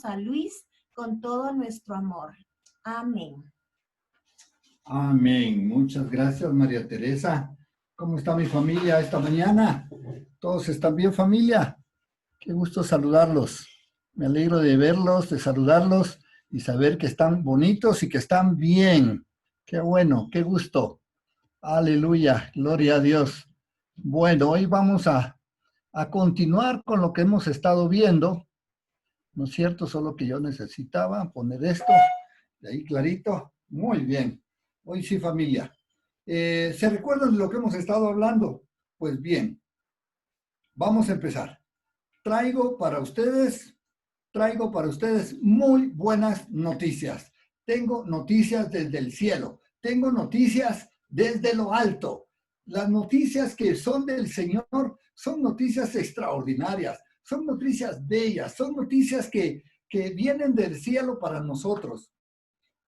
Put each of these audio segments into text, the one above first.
a Luis con todo nuestro amor. Amén. Amén. Muchas gracias, María Teresa. ¿Cómo está mi familia esta mañana? ¿Todos están bien, familia? Qué gusto saludarlos. Me alegro de verlos, de saludarlos y saber que están bonitos y que están bien. Qué bueno, qué gusto. Aleluya, gloria a Dios. Bueno, hoy vamos a continuar con lo que hemos estado viendo, ¿no es cierto? Solo que yo necesitaba poner esto de ahí clarito. Muy bien. Hoy sí, familia. ¿Se recuerdan de lo que hemos estado hablando? Pues bien, vamos a empezar. Traigo para ustedes muy buenas noticias. Tengo noticias desde el cielo. Tengo noticias desde lo alto. Las noticias que son del Señor son noticias extraordinarias, son noticias bellas, son noticias que vienen del cielo para nosotros.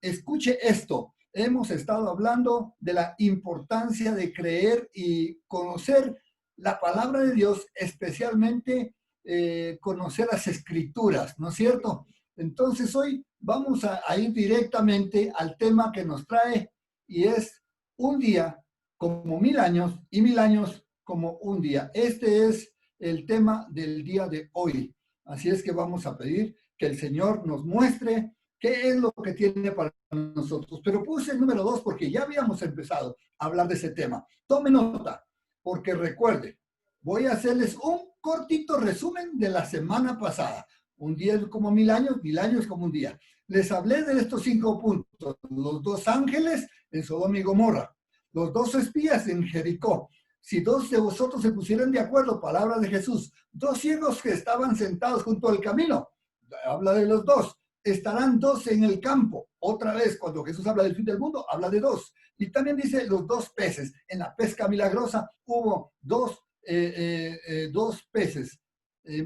Escuche esto. Hemos estado hablando de la importancia de creer y conocer la palabra de Dios, especialmente conocer las escrituras, ¿no es cierto? Entonces hoy vamos a ir directamente al tema que nos trae y es un día como 1000 años y 1000 años como un día. Este es el tema del día de hoy. Así es que vamos a pedir que el Señor nos muestre qué es lo que tiene para nosotros. Pero puse el número 2 porque ya habíamos empezado a hablar de ese tema. Tome nota, porque recuerde, voy a hacerles un cortito resumen de la semana pasada. Un día es como 1000 años como un día. Les hablé de estos 5 puntos. Los 2 ángeles en Sodoma y Gomorra. Los 2 espías en Jericó. Si 2 de vosotros se pusieran de acuerdo, palabra de Jesús, 2 ciegos que estaban sentados junto al camino. Habla de los 2. Estarán 2 en el campo. Otra vez, cuando Jesús habla del fin del mundo, habla de 2. Y también dice los 2 peces. En la pesca milagrosa hubo 2 peces.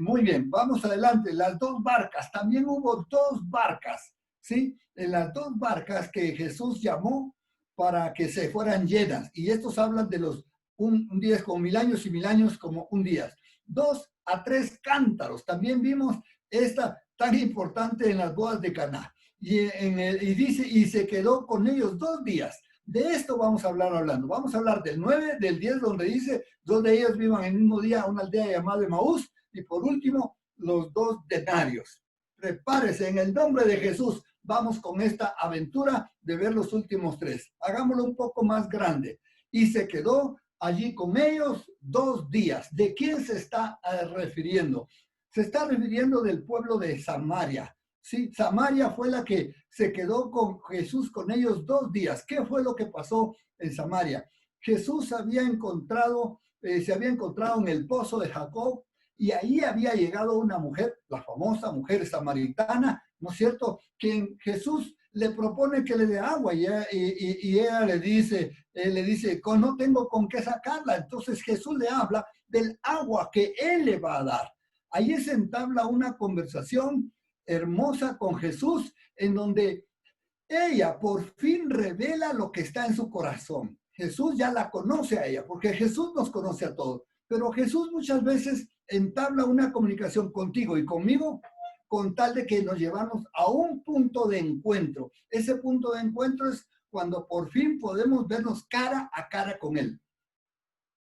Muy bien, vamos adelante. Las 2 barcas. También hubo 2 barcas. ¿Sí? En las 2 barcas que Jesús llamó para que se fueran llenas. Y estos hablan de los un día como 1000 años y 1000 años como un día. 2 a 3 cántaros. También vimos esta tan importante en las bodas de Caná. Y dice, y se quedó con ellos 2 días. De esto vamos a hablar hablando. Vamos a hablar del 9, del 10, donde dice, 2 de ellos vivan en el mismo día a una aldea llamada Emaús. Y por último, los 2 denarios. Prepárese en el nombre de Jesús. Vamos con esta aventura de ver los últimos 3. Hagámoslo un poco más grande. Y se quedó allí con ellos 2 días. ¿De quién se está refiriendo? Se está refiriendo del pueblo de Samaria. Sí, Samaria fue la que se quedó con Jesús con ellos 2 días. ¿Qué fue lo que pasó en Samaria? Jesús se había encontrado en el pozo de Jacob y ahí había llegado una mujer, la famosa mujer samaritana, ¿no es cierto? Quien Jesús le propone que le dé agua y ella le dice, no tengo con qué sacarla. Entonces Jesús le habla del agua que él le va a dar. Ahí se entabla una conversación hermosa con Jesús en donde ella por fin revela lo que está en su corazón. Jesús ya la conoce a ella, porque Jesús nos conoce a todos. Pero Jesús muchas veces entabla una comunicación contigo y conmigo con tal de que nos llevamos a un punto de encuentro. Ese punto de encuentro es cuando por fin podemos vernos cara a cara con Él.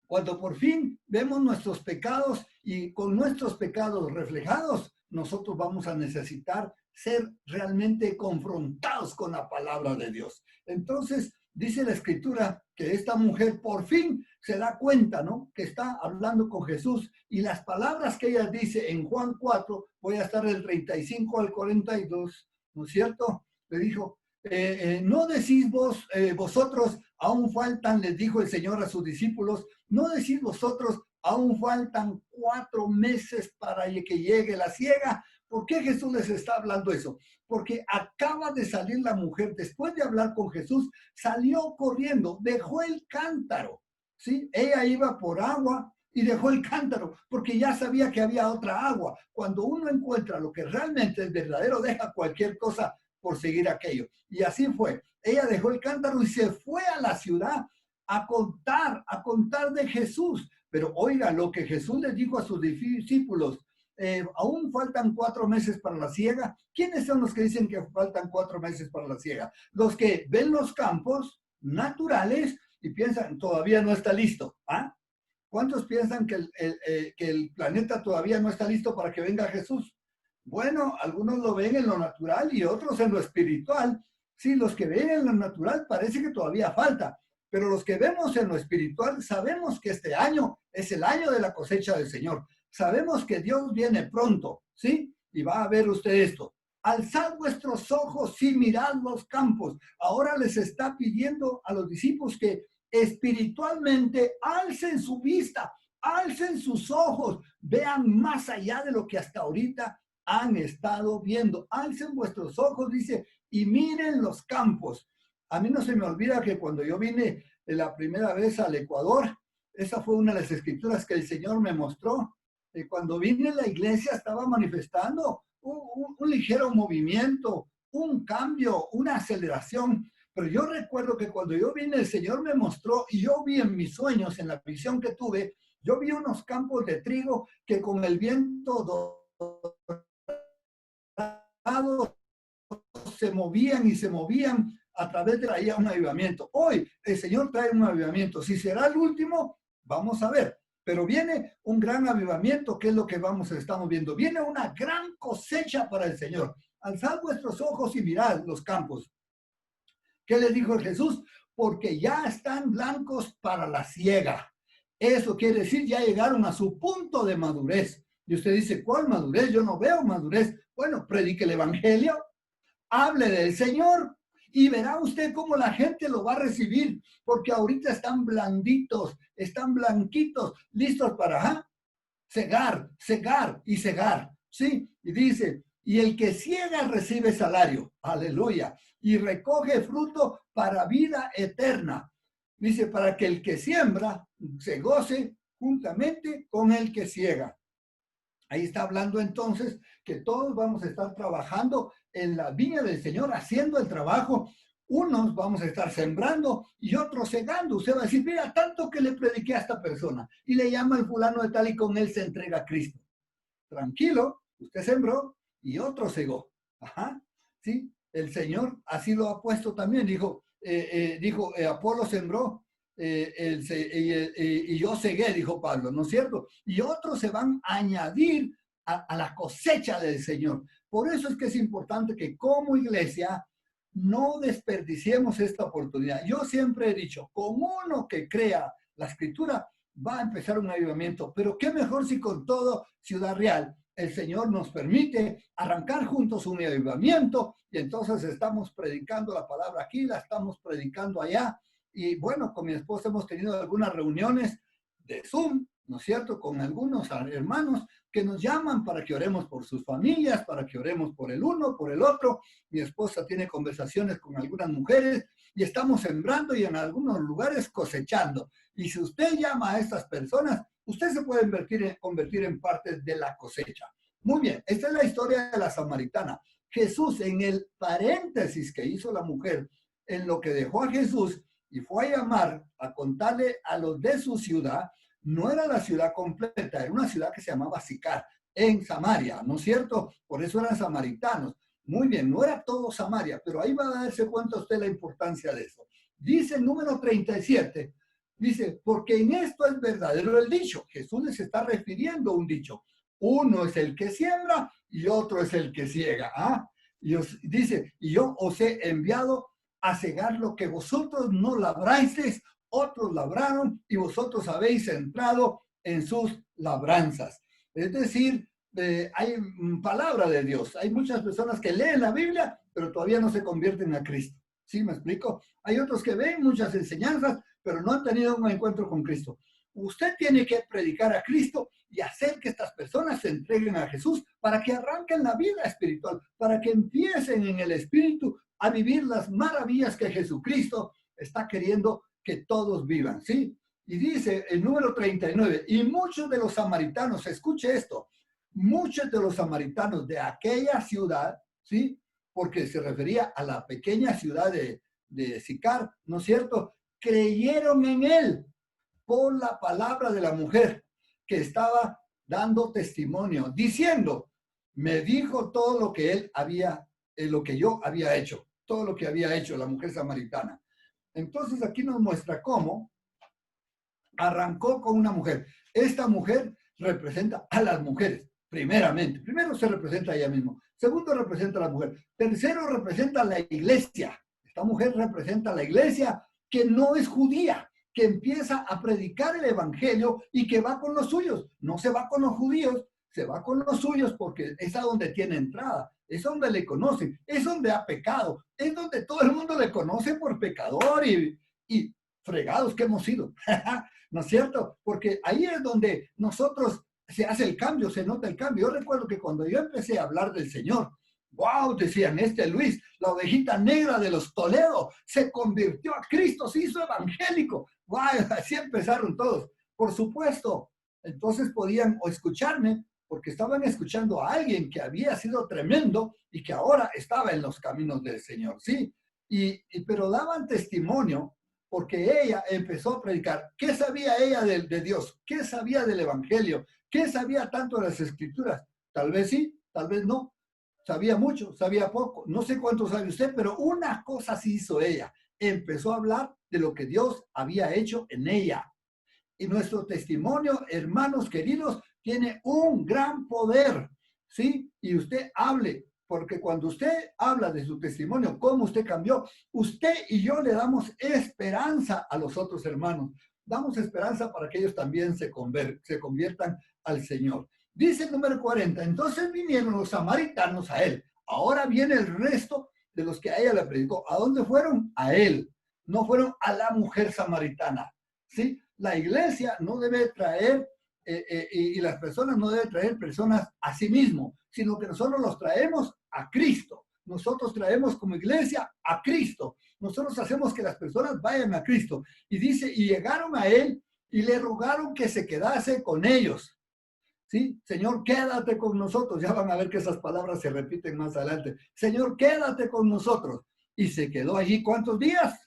Cuando por fin vemos nuestros pecados y con nuestros pecados reflejados, nosotros vamos a necesitar ser realmente confrontados con la palabra de Dios. Entonces, dice la Escritura que esta mujer por fin se da cuenta, ¿no? Que está hablando con Jesús y las palabras que ella dice en Juan 4, voy a estar del 35 al 42, ¿no es cierto? Le dijo, no decís vosotros, aún faltan, les dijo el Señor a sus discípulos, no decís vosotros, aún faltan 4 meses para que llegue la siega. ¿Por qué Jesús les está hablando eso? Porque acaba de salir la mujer, después de hablar con Jesús, salió corriendo, dejó el cántaro, ¿sí? Ella iba por agua y dejó el cántaro, porque ya sabía que había otra agua. Cuando uno encuentra lo que realmente es verdadero, deja cualquier cosa por seguir aquello. Y así fue. Ella dejó el cántaro y se fue a la ciudad a contar de Jesús. Pero oiga lo que Jesús les dijo a sus discípulos. aún faltan 4 meses para la siega. ¿Quiénes son los que dicen que faltan 4 meses para la siega? Los que ven los campos naturales y piensan, todavía no está listo. ¿Ah? ¿Cuántos piensan que el planeta todavía no está listo para que venga Jesús? Bueno, algunos lo ven en lo natural y otros en lo espiritual. Sí, los que ven en lo natural parece que todavía falta, pero los que vemos en lo espiritual sabemos que este año es el año de la cosecha del Señor. Sabemos que Dios viene pronto, ¿sí? Y va a ver usted esto. Alzad vuestros ojos y mirad los campos. Ahora les está pidiendo a los discípulos que espiritualmente alcen su vista, alcen sus ojos, vean más allá de lo que hasta ahorita han estado viendo. Alcen vuestros ojos, dice, y miren los campos. A mí no se me olvida que cuando yo vine la primera vez al Ecuador, esa fue una de las escrituras que el Señor me mostró. Cuando vine a la iglesia estaba manifestando un ligero movimiento, un cambio, una aceleración. Pero yo recuerdo que cuando yo vine, el Señor me mostró y yo vi en mis sueños, en la visión que tuve, yo vi unos campos de trigo que con el viento se movían y se movían a través de ahí un avivamiento. Hoy el Señor trae un avivamiento. Si será el último, vamos a ver. Pero viene un gran avivamiento, que es lo que estamos viendo. Viene una gran cosecha para el Señor. Alzad vuestros ojos y mirad los campos. ¿Qué les dijo Jesús? Porque ya están blancos para la siega. Eso quiere decir, ya llegaron a su punto de madurez. Y usted dice, ¿cuál madurez? Yo no veo madurez. Bueno, predique el evangelio, hable del Señor y verá usted cómo la gente lo va a recibir, porque ahorita están blanditos, están blanquitos, listos para cegar, cegar y cegar. ¿Sí? Y dice, y el que ciega recibe salario, aleluya, y recoge fruto para vida eterna. Dice, para que el que siembra se goce juntamente con el que ciega. Ahí está hablando entonces que todos vamos a estar trabajando en la viña del Señor, haciendo el trabajo. Unos vamos a estar sembrando y otros segando. Usted va a decir, mira, tanto que le prediqué a esta persona y le llama el fulano de tal y con él se entrega a Cristo. Tranquilo, usted sembró y otro segó. Ajá, ¿sí? El Señor así lo ha puesto también. Dijo, Apolo sembró, y yo cegué, dijo Pablo, ¿no es cierto? Y otros se van a añadir a la cosecha del Señor. Por eso es que es importante que como iglesia no desperdiciemos esta oportunidad. Yo siempre he dicho, con uno que crea la escritura, va a empezar un avivamiento, pero qué mejor si con todo Ciudad Real el Señor nos permite arrancar juntos un avivamiento y entonces estamos predicando la palabra aquí, la estamos predicando allá. Y bueno, con mi esposa hemos tenido algunas reuniones de Zoom, ¿no es cierto?, con algunos hermanos que nos llaman para que oremos por sus familias, para que oremos por el uno, por el otro. Mi esposa tiene conversaciones con algunas mujeres y estamos sembrando y en algunos lugares cosechando. Y si usted llama a estas personas, usted se puede convertir en parte de la cosecha. Muy bien, esta es la historia de la samaritana. Jesús, en el paréntesis que hizo la mujer, en lo que dejó a Jesús y fue a llamar, a contarle a los de su ciudad, no era la ciudad completa, era una ciudad que se llamaba Sicar, en Samaria, ¿no es cierto? Por eso eran samaritanos. Muy bien, no era todo Samaria, pero ahí va a darse cuenta usted la importancia de eso. Dice el número 37, dice, porque en esto es verdadero el dicho. Jesús les está refiriendo a un dicho. Uno es el que siembra y otro es el que ciega. ¿Ah? Dice, y yo os he enviado a cegar lo que vosotros no labrasteis, otros labraron y vosotros habéis entrado en sus labranzas. Es decir, hay palabra de Dios. Hay muchas personas que leen la Biblia, pero todavía no se convierten a Cristo. ¿Sí me explico? Hay otros que ven muchas enseñanzas, pero no han tenido un encuentro con Cristo. Usted tiene que predicar a Cristo y hacer que estas personas se entreguen a Jesús para que arranquen la vida espiritual, para que empiecen en el Espíritu a vivir las maravillas que Jesucristo está queriendo que todos vivan, ¿sí? Y dice el número 39, y muchos de los samaritanos, escuche esto, muchos de los samaritanos de aquella ciudad, ¿sí? Porque se refería a la pequeña ciudad de Sicar, ¿no es cierto?, creyeron en él por la palabra de la mujer que estaba dando testimonio, diciendo, me dijo todo lo que él había, lo que yo había hecho, todo lo que había hecho la mujer samaritana. Entonces aquí nos muestra cómo arrancó con una mujer. Esta mujer representa a las mujeres, primeramente. Primero se representa a ella misma. Segundo, representa a la mujer. Tercero, representa a la iglesia. Esta mujer representa a la iglesia que no es judía, que empieza a predicar el evangelio y que va con los suyos. No se va con los judíos, se va con los suyos porque es a donde tiene entrada, es donde le conocen, es donde ha pecado, es donde todo el mundo le conoce por pecador y fregados que hemos sido. ¿No es cierto? Porque ahí es donde nosotros se hace el cambio, se nota el cambio. Yo recuerdo que cuando yo empecé a hablar del Señor, wow, decían, este Luis, la ovejita negra de los Toledo, se convirtió a Cristo, se hizo evangélico. Wow, así empezaron todos. Por supuesto, entonces podían o escucharme, porque estaban escuchando a alguien que había sido tremendo y que ahora estaba en los caminos del Señor, ¿sí? Pero daban testimonio porque ella empezó a predicar. ¿Qué sabía ella de Dios? ¿Qué sabía del Evangelio? ¿Qué sabía tanto de las Escrituras? Tal vez sí, tal vez no. Sabía mucho, sabía poco. No sé cuánto sabe usted, pero una cosa sí hizo ella. Empezó a hablar de lo que Dios había hecho en ella. Y nuestro testimonio, hermanos queridos, tiene un gran poder, ¿sí? Y usted hable, porque cuando usted habla de su testimonio, cómo usted cambió, usted y yo le damos esperanza a los otros hermanos. Damos esperanza para que ellos también se conviertan al Señor. Dice el número 40, entonces vinieron los samaritanos a él. Ahora viene el resto de los que a ella le predicó. ¿A dónde fueron? A él. No fueron a la mujer samaritana, ¿sí? La iglesia no debe traer y las personas no deben traer personas a sí mismos, sino que nosotros los traemos a Cristo. Nosotros traemos como iglesia a Cristo. Nosotros hacemos que las personas vayan a Cristo. Y dice, y llegaron a él y le rogaron que se quedase con ellos. ¿Sí? Señor, quédate con nosotros. Ya van a ver que esas palabras se repiten más adelante. Señor, quédate con nosotros. Y se quedó allí, ¿cuántos días?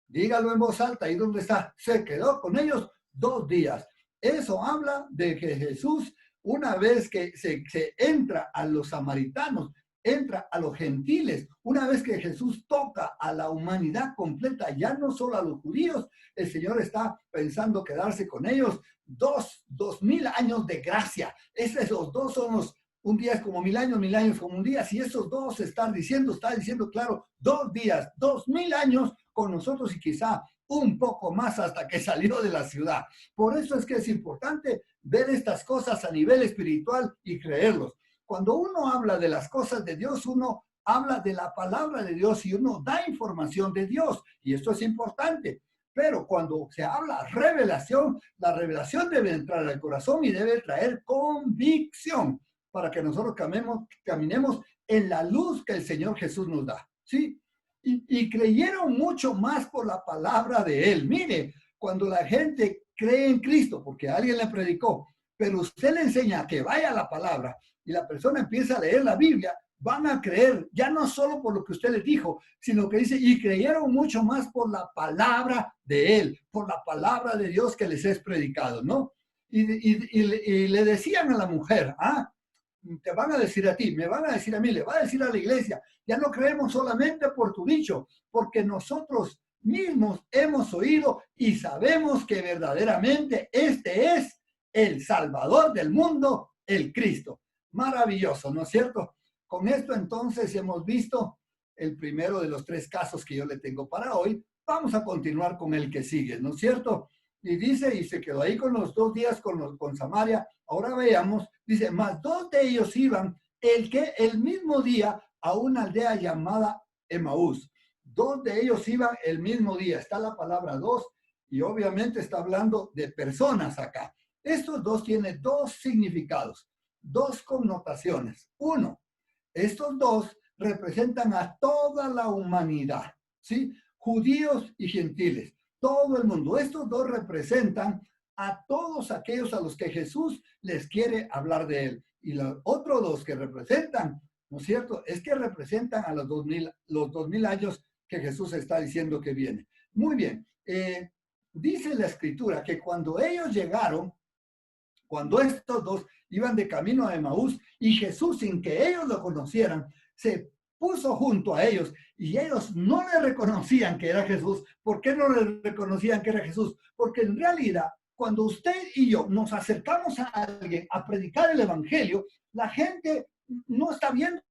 Dígalo en voz alta. ¿Y dónde está? Se quedó con ellos 2 días. Eso habla de que Jesús, una vez que se entra a los samaritanos, entra a los gentiles, una vez que Jesús toca a la humanidad completa, ya no solo a los judíos, el Señor está pensando quedarse con ellos 2000 años de gracia. Esos 2 son un día es como 1000 años como un día. Si esos 2 está diciendo claro, 2 días, 2000 años con nosotros y quizá un poco más hasta que salió de la ciudad. Por eso es que es importante ver estas cosas a nivel espiritual y creerlos. Cuando uno habla de las cosas de Dios, uno habla de la palabra de Dios y uno da información de Dios. Y esto es importante. Pero cuando se habla revelación, la revelación debe entrar al corazón y debe traer convicción para que nosotros caminemos en la luz que el Señor Jesús nos da. ¿Sí? Y creyeron mucho más por la palabra de él. Mire, cuando la gente cree en Cristo, porque alguien le predicó, pero usted le enseña que vaya a la palabra y la persona empieza a leer la Biblia, van a creer, ya no solo por lo que usted les dijo, sino que dice, y creyeron mucho más por la palabra de él, por la palabra de Dios que les es predicado, ¿no? Y le decían a la mujer, te van a decir a ti, me van a decir a mí, le va a decir a la iglesia, ya no creemos solamente por tu dicho, porque nosotros mismos hemos oído y sabemos que verdaderamente este es el Salvador del mundo, el Cristo. Maravilloso, ¿no es cierto? Con esto entonces hemos visto el primero de los 3 casos que yo le tengo para hoy. Vamos a continuar con el que sigue, ¿no es cierto? Y dice, y se quedó ahí con los 2 días con Samaria. Ahora veamos, dice, más 2 de ellos iban el mismo día a una aldea llamada Emaús. 2 de ellos iban el mismo día. Está la palabra 2 y obviamente está hablando de personas acá. Estos 2 tienen 2 significados, 2 connotaciones. 1, estos 2 representan a toda la humanidad, ¿sí? Judíos y gentiles, todo el mundo. Estos 2 representan a todos aquellos a los que Jesús les quiere hablar de él. Y los otros 2 que representan, ¿no es cierto? Es que representan a los 2000 años que Jesús está diciendo que viene. Muy bien. Dice la Escritura que cuando ellos llegaron, cuando estos dos iban de camino a Emaús y Jesús, sin que ellos lo conocieran, se puso junto a ellos y ellos no le reconocían que era Jesús. ¿Por qué no le reconocían que era Jesús? Porque en realidad, cuando usted y yo nos acercamos a alguien a predicar el evangelio, la gente no está viendo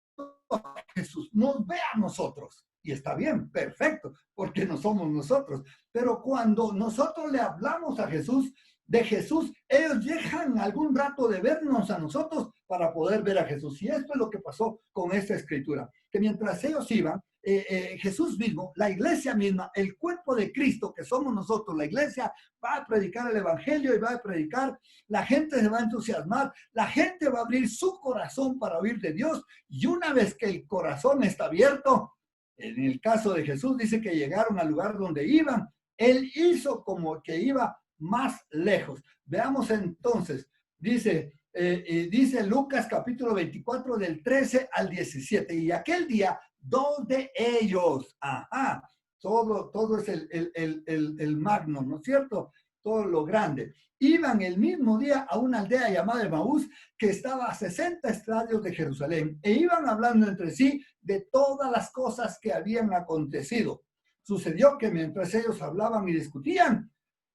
a Jesús, nos ve a nosotros. Y está bien, perfecto, porque no somos nosotros. Pero cuando nosotros le hablamos a Jesús, de Jesús, ellos dejan algún rato de vernos a nosotros para poder ver a Jesús. Y esto es lo que pasó con esta escritura, que mientras ellos iban, Jesús mismo, la iglesia misma, el cuerpo de Cristo que somos nosotros, la iglesia va a predicar el evangelio y va a predicar, la gente se va a entusiasmar, la gente va a abrir su corazón para oír de Dios, y una vez que el corazón está abierto, en el caso de Jesús dice que llegaron al lugar donde iban, él hizo como que iba más lejos. Veamos entonces, dice Lucas capítulo 24 del 13 al 17, y aquel día dos de ellos, todo es el magno, ¿no es cierto? Todo lo grande. Iban el mismo día a una aldea llamada Emaús, que estaba a 60 estadios de Jerusalén, e iban hablando entre sí de todas las cosas que habían acontecido. Sucedió que mientras ellos hablaban y discutían,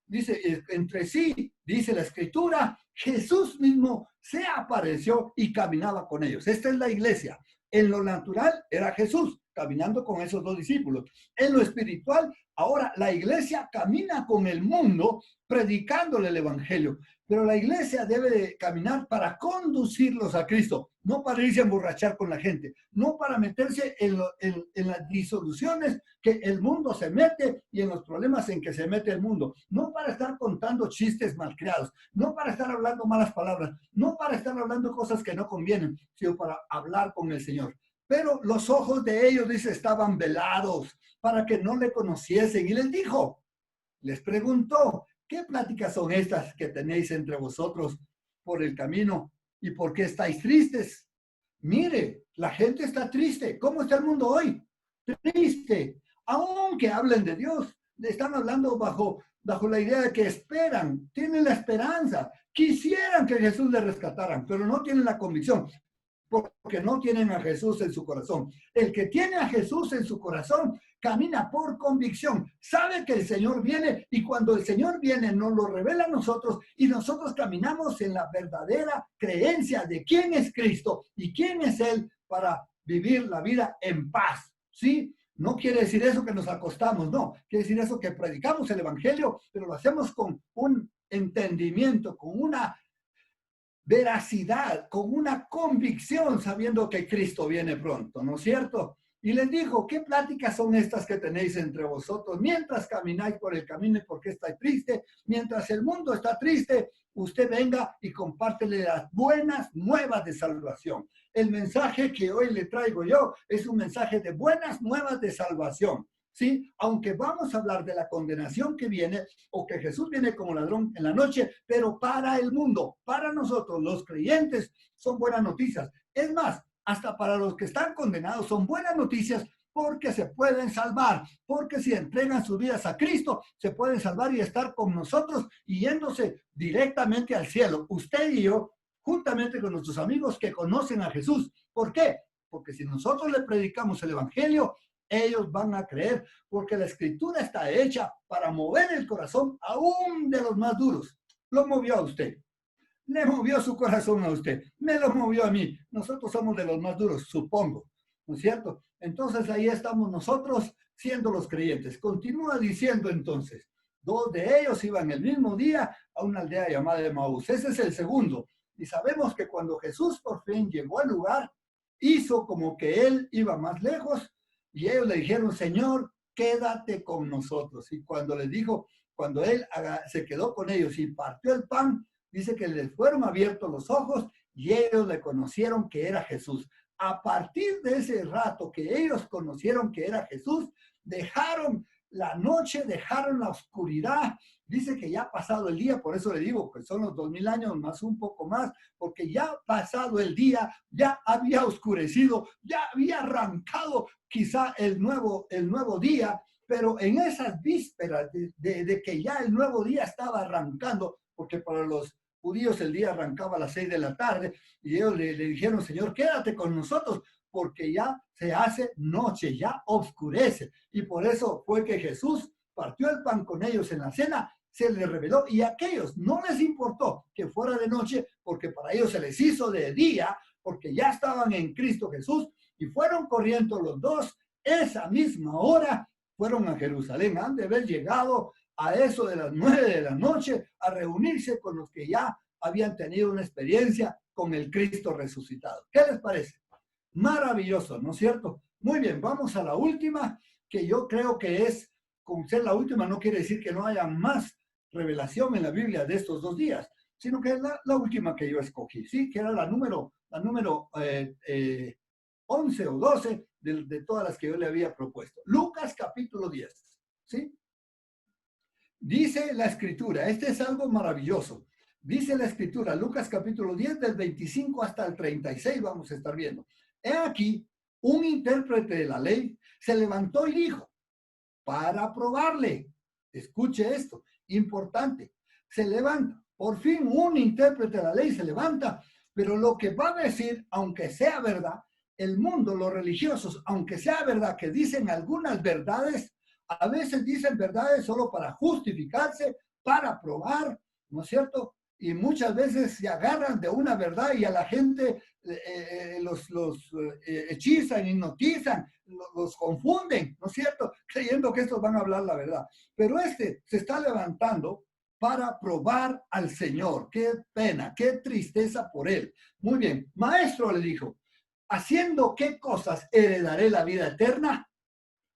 dice, entre sí, dice la escritura, Jesús mismo se apareció y caminaba con ellos. Esta es la iglesia. En lo natural era Jesús caminando con esos dos discípulos. En lo espiritual, ahora la iglesia camina con el mundo predicándole el evangelio. Pero la iglesia debe de caminar para conducirlos a Cristo, no para irse a emborrachar con la gente, no para meterse en las disoluciones que el mundo se mete y en los problemas en que se mete el mundo, no para estar contando chistes malcriados, no para estar hablando malas palabras, no para estar hablando cosas que no convienen, sino para hablar con el Señor. Pero los ojos de ellos, dice, estaban velados para que no le conociesen. Y les dijo, les preguntó, ¿qué pláticas son estas que tenéis entre vosotros por el camino? ¿Y por qué estáis tristes? Mire, la gente está triste. ¿Cómo está el mundo hoy? Triste. Aunque hablen de Dios, están hablando bajo la idea de que esperan, tienen la esperanza, quisieran que Jesús les rescataran, pero no tienen la convicción, porque no tienen a Jesús en su corazón. El que tiene a Jesús en su corazón camina por convicción, sabe que el Señor viene, y cuando el Señor viene nos lo revela a nosotros, y nosotros caminamos en la verdadera creencia de quién es Cristo y quién es Él para vivir la vida en paz, ¿sí? No quiere decir eso que nos acostamos, no, quiere decir eso que predicamos el evangelio, pero lo hacemos con un entendimiento, con una veracidad, con una convicción, sabiendo que Cristo viene pronto, ¿no es cierto? Y les dijo, ¿qué pláticas son estas que tenéis entre vosotros mientras camináis por el camino y por qué estáis triste? Mientras el mundo está triste, usted venga y compártele las buenas nuevas de salvación. El mensaje que hoy le traigo yo es un mensaje de buenas nuevas de salvación. ¿Sí? Aunque vamos a hablar de la condenación que viene, o que Jesús viene como ladrón en la noche, pero para el mundo, para nosotros los creyentes, son buenas noticias. Es más, hasta para los que están condenados son buenas noticias, porque se pueden salvar, porque si entregan sus vidas a Cristo, se pueden salvar y estar con nosotros y yéndose directamente al cielo. Usted y yo, juntamente con nuestros amigos que conocen a Jesús. ¿Por qué? Porque si nosotros le predicamos el evangelio, ellos van a creer, porque la escritura está hecha para mover el corazón aún de los más duros. Lo movió a usted, le movió su corazón a usted, me lo movió a mí. Nosotros somos de los más duros, supongo, ¿no es cierto? Entonces ahí estamos nosotros siendo los creyentes. Continúa diciendo entonces, dos de ellos iban el mismo día a una aldea llamada Emaús. Ese es el segundo. Y sabemos que cuando Jesús por fin llegó al lugar, hizo como que él iba más lejos, y ellos le dijeron, Señor, quédate con nosotros. Y cuando les dijo, cuando él se quedó con ellos y partió el pan, dice que les fueron abiertos los ojos y ellos le conocieron que era Jesús. A partir de ese rato que ellos conocieron que era Jesús, dejaron la noche, dejaron la oscuridad. Dice que ya ha pasado el día, por eso le digo que son los 2000 años más un poco más, porque ya ha pasado el día, ya había oscurecido, ya había arrancado quizá el nuevo día, pero en esas vísperas de que ya el nuevo día estaba arrancando, porque para los judíos el día arrancaba a las 6 de la tarde y ellos le dijeron, Señor, quédate con nosotros porque ya se hace noche, ya oscurece. Y por eso fue que Jesús partió el pan con ellos en la cena, se les reveló y a aquellos no les importó que fuera de noche porque para ellos se les hizo de día porque ya estaban en Cristo Jesús y fueron corriendo los dos esa misma hora, fueron a Jerusalén. Han de haber llegado a eso de las 9 de la noche a reunirse con los que ya habían tenido una experiencia con el Cristo resucitado. ¿Qué les parece? Maravilloso, ¿no es cierto? Muy bien, vamos a la última, que yo creo que es, con ser la última no quiere decir que no haya más revelación en la Biblia de estos 2 días, sino que es la última que yo escogí, ¿sí? Que era la número 11 o 12 de todas las que yo le había propuesto. Lucas capítulo 10, ¿sí? Dice la Escritura, este es algo maravilloso. Dice la Escritura, Lucas capítulo 10, del 25 hasta el 36, vamos a estar viendo. He aquí, un intérprete de la ley se levantó y dijo, para probarle, escuche esto, importante, se levanta, por fin un intérprete de la ley se levanta, pero lo que va a decir, aunque sea verdad, el mundo, los religiosos, aunque sea verdad que dicen algunas verdades, a veces dicen verdades solo para justificarse, para probar, ¿no es cierto? Y muchas veces se agarran de una verdad y a la gente los hechizan, hipnotizan, los confunden, ¿no es cierto? Creyendo que estos van a hablar la verdad. Pero este se está levantando para probar al Señor. Qué pena, qué tristeza por él. Muy bien, maestro, le dijo, ¿haciendo qué cosas heredaré la vida eterna?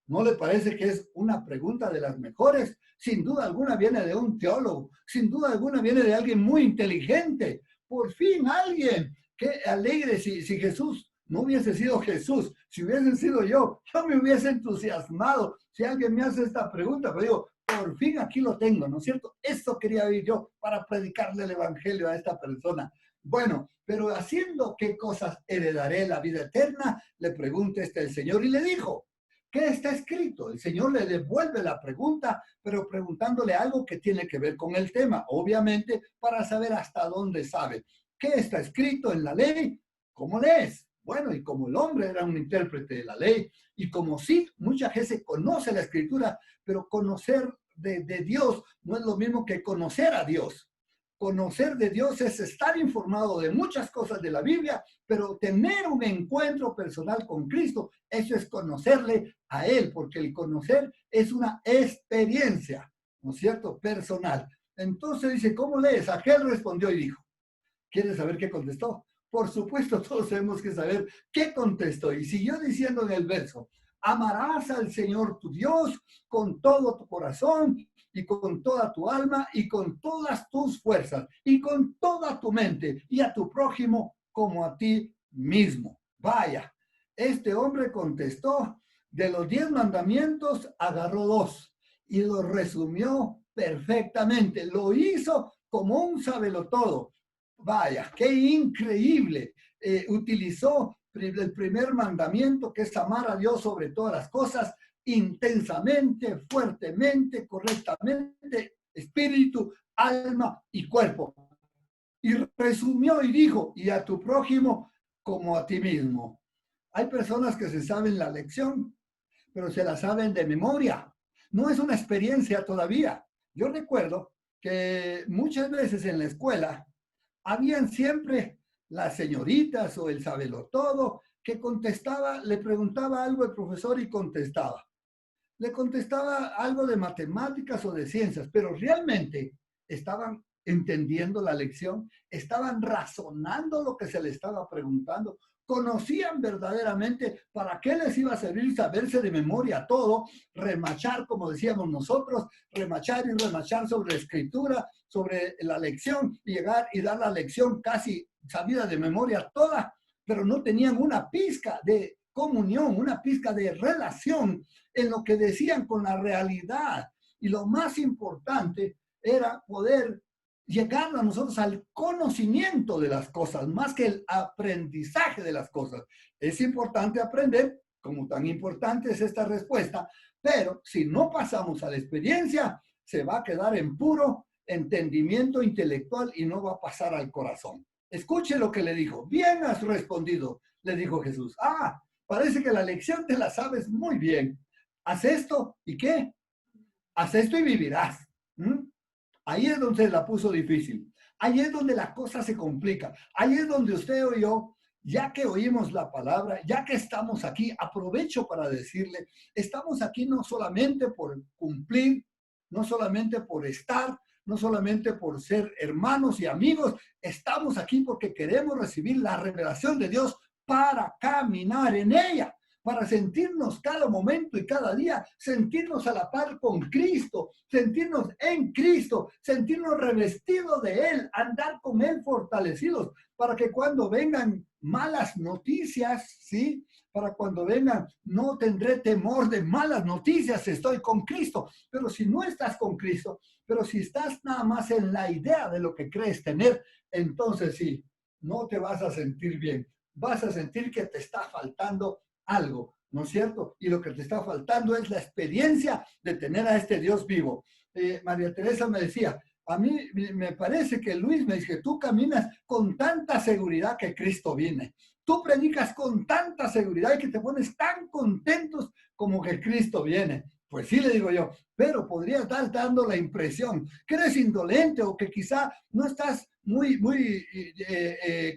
¿No le parece que es una pregunta de las mejores? Sin duda alguna viene de un teólogo, sin duda alguna viene de alguien muy inteligente. Por fin alguien que alegre, si Jesús no hubiese sido Jesús, si hubiese sido yo me hubiese entusiasmado si alguien me hace esta pregunta, pero digo, por fin aquí lo tengo, ¿no es cierto? Esto quería oír yo para predicarle el evangelio a esta persona. Bueno, pero ¿haciendo qué cosas heredaré la vida eterna? Le pregunta el Señor y le dijo, ¿qué está escrito? El Señor le devuelve la pregunta, pero preguntándole algo que tiene que ver con el tema, obviamente, para saber hasta dónde sabe. ¿Qué está escrito en la ley? ¿Cómo lees? Bueno, y como el hombre era un intérprete de la ley, y como sí, mucha gente conoce la Escritura, pero conocer de Dios no es lo mismo que conocer a Dios. Conocer de Dios es estar informado de muchas cosas de la Biblia, pero tener un encuentro personal con Cristo, eso es conocerle a Él, porque el conocer es una experiencia, ¿no es cierto?, personal. Entonces dice, ¿cómo lees? Aquel respondió y dijo, ¿quieres saber qué contestó? Por supuesto, todos tenemos que saber qué contestó. Y siguió diciendo en el verso, amarás al Señor tu Dios con todo tu corazón y con toda tu alma y con todas tus fuerzas y con toda tu mente y a tu prójimo como a ti mismo. Vaya, este hombre contestó, de los 10 mandamientos agarró 2 y los resumió perfectamente. Lo hizo como un sabelotodo. Vaya, qué increíble. Utilizó el primer mandamiento, que es amar a Dios sobre todas las cosas, intensamente, fuertemente, correctamente, espíritu, alma y cuerpo. Y resumió y dijo, y a tu prójimo como a ti mismo. Hay personas que se saben la lección, pero se la saben de memoria. No es una experiencia todavía. Yo recuerdo que muchas veces en la escuela habían siempre las señoritas o el sabelotodo que contestaba, le preguntaba algo al profesor y contestaba. Le contestaba algo de matemáticas o de ciencias, pero realmente estaban entendiendo la lección, estaban razonando lo que se le estaba preguntando, conocían verdaderamente para qué les iba a servir saberse de memoria todo, remachar, como decíamos nosotros, remachar y remachar sobre la escritura, sobre la lección, y llegar y dar la lección casi sabida de memoria toda, pero no tenían una pizca de comunión, una pizca de relación en lo que decían con la realidad. Y lo más importante era poder llegar a nosotros al conocimiento de las cosas, más que el aprendizaje de las cosas. Es importante aprender, como tan importante es esta respuesta, pero si no pasamos a la experiencia, se va a quedar en puro entendimiento intelectual y no va a pasar al corazón. Escuche lo que le dijo. Bien has respondido, le dijo Jesús. Ah, parece que la lección te la sabes muy bien. Haz esto y ¿qué? Haz esto y vivirás. ¿Mm? Ahí es donde la puso difícil. Ahí es donde la cosa se complica. Ahí es donde usted o yo, ya que oímos la palabra, ya que estamos aquí, aprovecho para decirle, estamos aquí no solamente por cumplir, no solamente por estar, no solamente por ser hermanos y amigos, estamos aquí porque queremos recibir la revelación de Dios para caminar en ella, para sentirnos cada momento y cada día, sentirnos a la par con Cristo, sentirnos en Cristo, sentirnos revestidos de Él, andar con Él fortalecidos, para que cuando vengan malas noticias, ¿sí? Para cuando vengan, no tendré temor de malas noticias, estoy con Cristo. Pero si no estás con Cristo, pero si estás nada más en la idea de lo que crees tener, entonces sí, no te vas a sentir bien. Vas a sentir que te está faltando algo, ¿no es cierto? Y lo que te está faltando es la experiencia de tener a este Dios vivo. María Teresa me decía, a mí me parece que Luis me dice, tú caminas con tanta seguridad que Cristo viene. Tú predicas con tanta seguridad y que te pones tan contentos como que Cristo viene. Pues sí, le digo yo, pero podría estar dando la impresión que eres indolente o que quizá no estás muy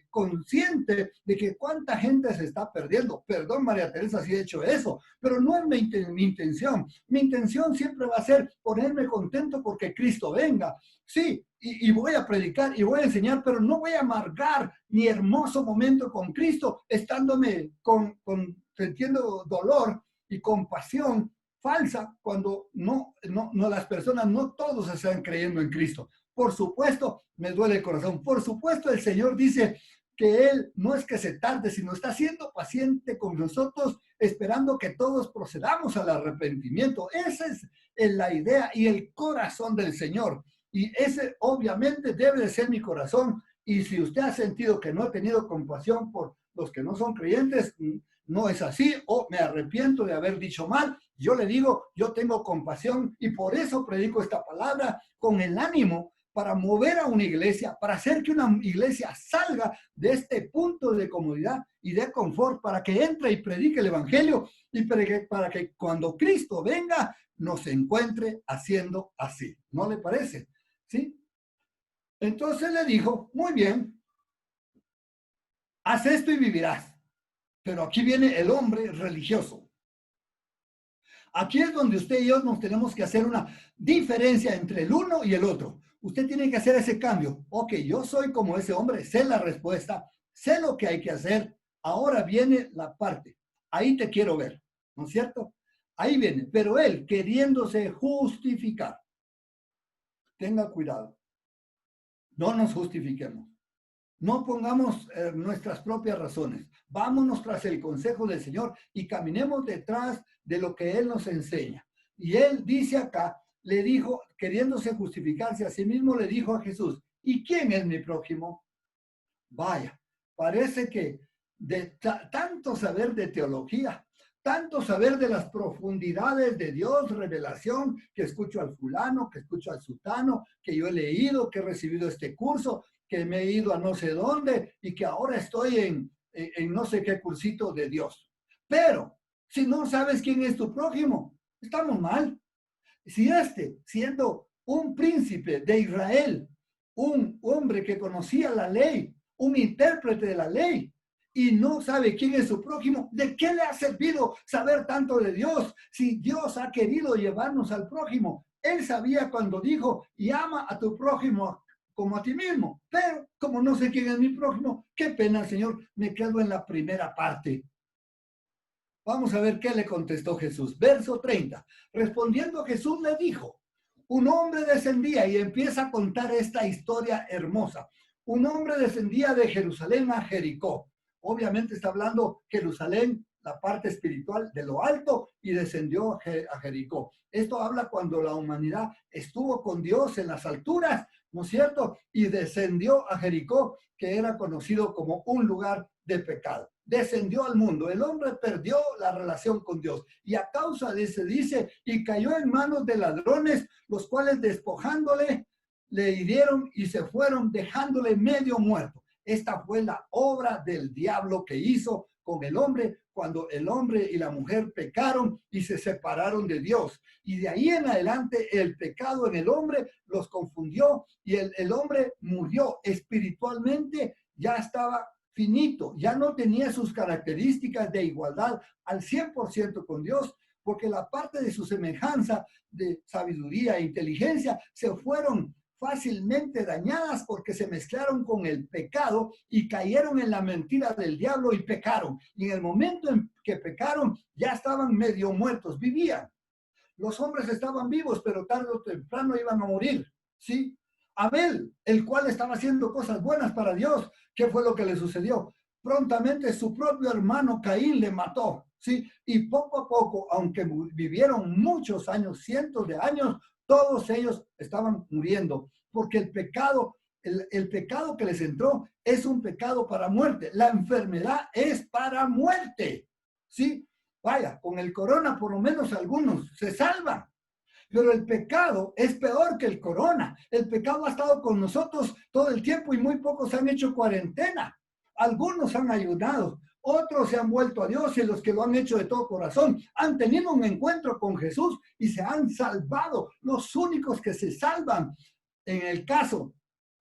consciente de que cuánta gente se está perdiendo. Perdón, María Teresa, si he hecho eso, pero no es mi intención. Mi intención siempre va a ser ponerme contento porque Cristo venga. Sí, y voy a predicar y voy a enseñar, pero no voy a amargar mi hermoso momento con Cristo, estándome sintiendo dolor y compasión falsa cuando no las personas, no todos están creyendo en Cristo. Por supuesto, me duele el corazón. Por supuesto, el Señor dice que Él no es que se tarde, sino está siendo paciente con nosotros, esperando que todos procedamos al arrepentimiento. Esa es la idea y el corazón del Señor. Y ese obviamente debe de ser mi corazón. Y si usted ha sentido que no ha tenido compasión por los que no son creyentes, no es así, o me arrepiento de haber dicho mal. Yo le digo, yo tengo compasión y por eso predico esta palabra con el ánimo para mover a una iglesia, para hacer que una iglesia salga de este punto de comodidad y de confort, para que entre y predique el evangelio y para que cuando Cristo venga nos encuentre haciendo así. ¿No le parece? ¿Sí? Entonces le dijo, muy bien, haz esto y vivirás. Pero aquí viene el hombre religioso. Aquí es donde usted y yo nos tenemos que hacer una diferencia entre el uno y el otro. Usted tiene que hacer ese cambio. Ok, yo soy como ese hombre, sé la respuesta, sé lo que hay que hacer. Ahora viene la parte. Ahí te quiero ver, ¿no es cierto? Ahí viene. Pero él queriéndose justificar. Tenga cuidado. No nos justifiquemos. No pongamos nuestras propias razones. Vámonos tras el consejo del Señor y caminemos detrás de lo que Él nos enseña. Y Él dice acá, le dijo, queriéndose justificarse a sí mismo, le dijo a Jesús, ¿y quién es mi prójimo? Vaya, parece que de tanto saber de teología, tanto saber de las profundidades de Dios, revelación, que escucho al fulano, que escucho al sutano, que yo he leído, que he recibido este curso, que me he ido a no sé dónde y que ahora estoy en no sé qué cursito de Dios. Pero si no sabes quién es tu prójimo, estamos mal. Si siendo un príncipe de Israel, un hombre que conocía la ley, un intérprete de la ley, y no sabe quién es su prójimo, ¿de qué le ha servido saber tanto de Dios si Dios ha querido llevarnos al prójimo? Él sabía cuando dijo, y ama a tu prójimo como a ti mismo. Pero como no sé quién es mi prójimo, qué pena, Señor, me quedo en la primera parte. Vamos a ver qué le contestó Jesús. Verso 30. Respondiendo Jesús le dijo, un hombre descendía y empieza a contar esta historia hermosa. Un hombre descendía de Jerusalén a Jericó. Obviamente está hablando Jerusalén, la parte espiritual de lo alto, y descendió a Jericó. Esto habla cuando la humanidad estuvo con Dios en las alturas, ¿no es cierto? Y descendió a Jericó, que era conocido como un lugar de pecado. Descendió al mundo. El hombre perdió la relación con Dios. Y a causa de eso dice, y cayó en manos de ladrones, los cuales despojándole, le hirieron y se fueron dejándole medio muerto. Esta fue la obra del diablo que hizo con el hombre cuando el hombre y la mujer pecaron y se separaron de Dios. Y de ahí en adelante el pecado en el hombre los confundió y el hombre murió espiritualmente, ya estaba finito, ya no tenía sus características de igualdad al 100% con Dios, porque la parte de su semejanza de sabiduría e inteligencia se fueron fácilmente dañadas porque se mezclaron con el pecado y cayeron en la mentira del diablo y pecaron. Y en el momento en que pecaron ya estaban medio muertos, vivían. Los hombres estaban vivos, pero tarde o temprano iban a morir, ¿sí? Abel, el cual estaba haciendo cosas buenas para Dios, ¿qué fue lo que le sucedió? Prontamente su propio hermano Caín le mató, ¿sí? Y poco a poco, aunque vivieron muchos años, cientos de años, todos ellos estaban muriendo, porque el pecado que les entró es un pecado para muerte. La enfermedad es para muerte, ¿sí? Vaya, con el corona por lo menos algunos se salvan, pero el pecado es peor que el corona. El pecado ha estado con nosotros todo el tiempo y muy pocos han hecho cuarentena. Algunos han ayudado, otros se han vuelto a Dios y los que lo han hecho de todo corazón han tenido un encuentro con Jesús y se han salvado. Los únicos que se salvan en el caso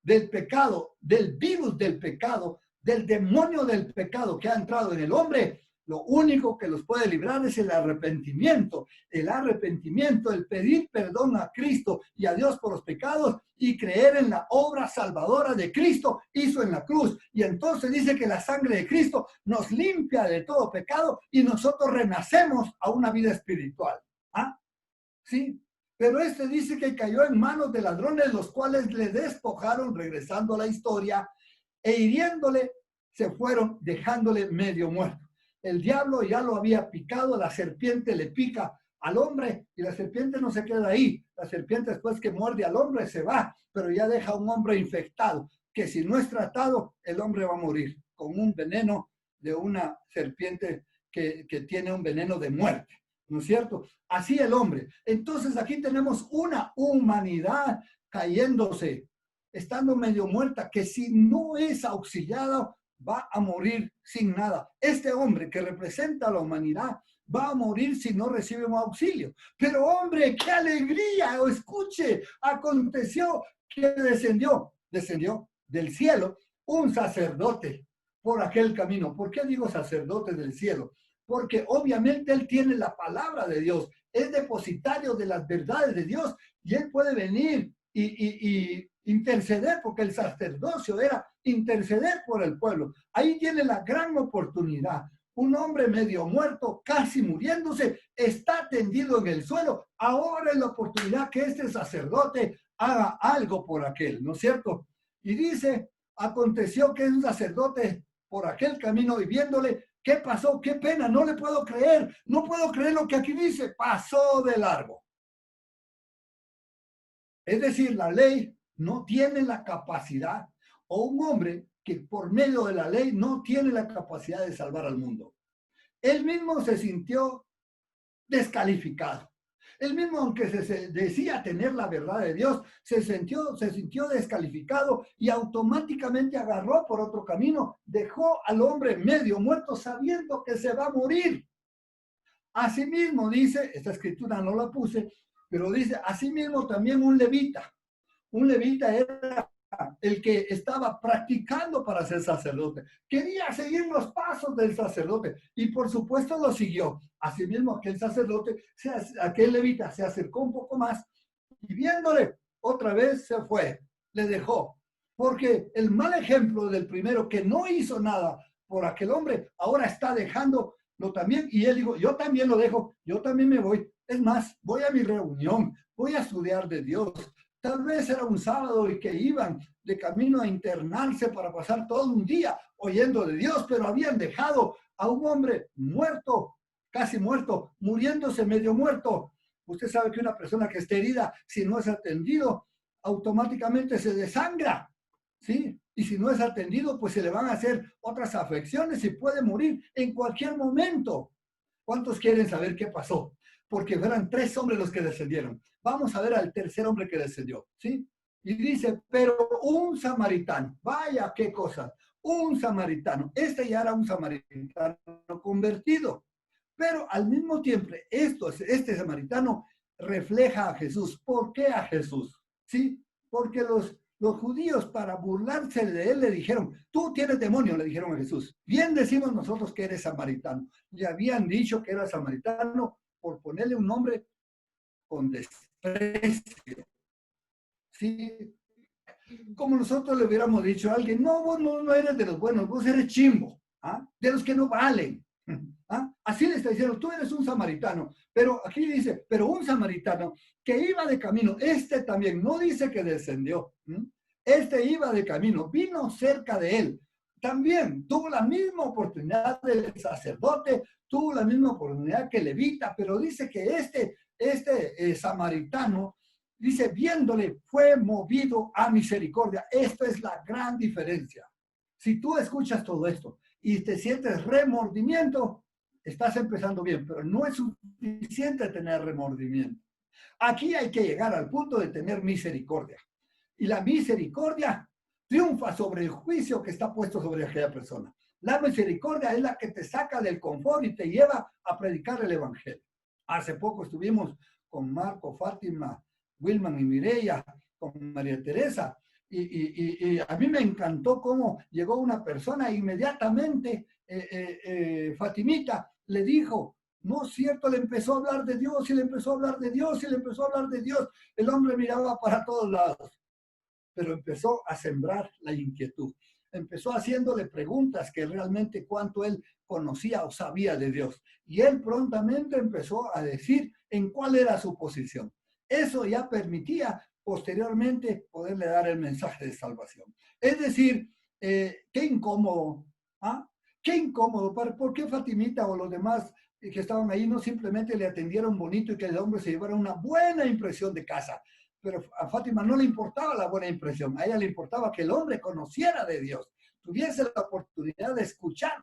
del pecado, del virus del pecado, del demonio del pecado que ha entrado en el hombre, lo único que los puede librar es el arrepentimiento. El arrepentimiento, el pedir perdón a Cristo y a Dios por los pecados y creer en la obra salvadora de Cristo hizo en la cruz. Y entonces dice que la sangre de Cristo nos limpia de todo pecado y nosotros renacemos a una vida espiritual. ¿Ah? Sí. Pero este dice que cayó en manos de ladrones, los cuales le despojaron, regresando a la historia, e hiriéndole, se fueron, dejándole medio muerto. El diablo ya lo había picado, la serpiente le pica al hombre y la serpiente no se queda ahí. La serpiente después que muerde al hombre se va, pero ya deja a un hombre infectado, que si no es tratado, el hombre va a morir con un veneno de una serpiente que tiene un veneno de muerte. ¿No es cierto? Así el hombre. Entonces aquí tenemos una humanidad cayéndose, estando medio muerta, que si no es auxiliada, va a morir sin nada. Este hombre que representa a la humanidad va a morir si no recibe un auxilio. Pero hombre, qué alegría, o escuche, aconteció que descendió del cielo un sacerdote por aquel camino. ¿Por qué digo sacerdote del cielo? Porque obviamente él tiene la palabra de Dios, es depositario de las verdades de Dios y él puede venir y interceder, porque el sacerdocio era interceder por el pueblo. Ahí tiene la gran oportunidad. Un hombre medio muerto, casi muriéndose, está tendido en el suelo. Ahora es la oportunidad que este sacerdote haga algo por aquel, ¿no es cierto? Y dice, aconteció que un sacerdote por aquel camino y viéndole, ¿qué pasó? ¡Qué pena! No le puedo creer. No puedo creer lo que aquí dice. Pasó de largo. Es decir, la ley no tiene la capacidad, o un hombre que por medio de la ley no tiene la capacidad de salvar al mundo. Él mismo se sintió descalificado. Él mismo, aunque se decía tener la verdad de Dios, se sintió descalificado y automáticamente agarró por otro camino, dejó al hombre medio muerto sabiendo que se va a morir. Asimismo dice, esta escritura no la puse, pero dice, asimismo también un levita. Un levita era el que estaba practicando para ser sacerdote. Quería seguir los pasos del sacerdote y por supuesto lo siguió. Asimismo, aquel sacerdote, aquel levita se acercó un poco más y viéndole otra vez se fue, le dejó. Porque el mal ejemplo del primero que no hizo nada por aquel hombre, ahora está dejándolo también. Y él dijo, yo también lo dejo, yo también me voy. Es más, voy a mi reunión, voy a estudiar de Dios. Tal vez era un sábado y que iban de camino a internarse para pasar todo un día oyendo de Dios, pero habían dejado a un hombre muerto, casi muerto, muriéndose medio muerto. Usted sabe que una persona que esté herida, si no es atendido, automáticamente se desangra, ¿sí? Y si no es atendido, pues se le van a hacer otras afecciones y puede morir en cualquier momento. ¿Cuántos quieren saber qué pasó? Porque eran 3 hombres los que descendieron. Vamos a ver al tercer hombre que descendió, ¿sí? Y dice, pero un samaritano, vaya qué cosa, un samaritano, este ya era un samaritano convertido, pero al mismo tiempo, este samaritano refleja a Jesús. ¿Por qué a Jesús? ¿Sí? Porque los judíos, para burlarse de él, le dijeron, tú tienes demonio, le dijeron a Jesús. Bien decimos nosotros que eres samaritano. Le habían dicho que era samaritano por ponerle un nombre con desprecio. ¿Sí? Como nosotros le hubiéramos dicho a alguien, no, vos no eres de los buenos, vos eres chimbo, ¿ah? De los que no valen. ¿Ah? Así le está diciendo, tú eres un samaritano, pero aquí dice, pero un samaritano que iba de camino, este también, no dice que descendió, este iba de camino, vino cerca de él, también tuvo la misma oportunidad del sacerdote, tuvo la misma oportunidad que levita, pero dice que este samaritano, dice, viéndole, fue movido a misericordia. Esto es la gran diferencia. Si tú escuchas todo esto y te sientes remordimiento, estás empezando bien, pero no es suficiente tener remordimiento. Aquí hay que llegar al punto de tener misericordia. Y la misericordia triunfa sobre el juicio que está puesto sobre aquella persona. La misericordia es la que te saca del confort y te lleva a predicar el evangelio. Hace poco estuvimos con Marco, Fátima, Wilman y Mireya, con María Teresa, y a mí me encantó cómo llegó una persona e inmediatamente Fatimita le dijo, no es cierto, le empezó a hablar de Dios y le empezó a hablar de Dios y le empezó a hablar de Dios. El hombre miraba para todos lados, pero empezó a sembrar la inquietud. Empezó haciéndole preguntas que realmente cuánto él conocía o sabía de Dios. Y él prontamente empezó a decir en cuál era su posición. Eso ya permitía posteriormente poderle dar el mensaje de salvación. Es decir, qué incómodo, ¿ah? Qué incómodo. ¿Por qué Fatimita o los demás que estaban ahí no simplemente le atendieron bonito y que el hombre se llevara una buena impresión de casa? Pero a Fátima no le importaba la buena impresión, a ella le importaba que el hombre conociera de Dios, tuviese la oportunidad de escuchar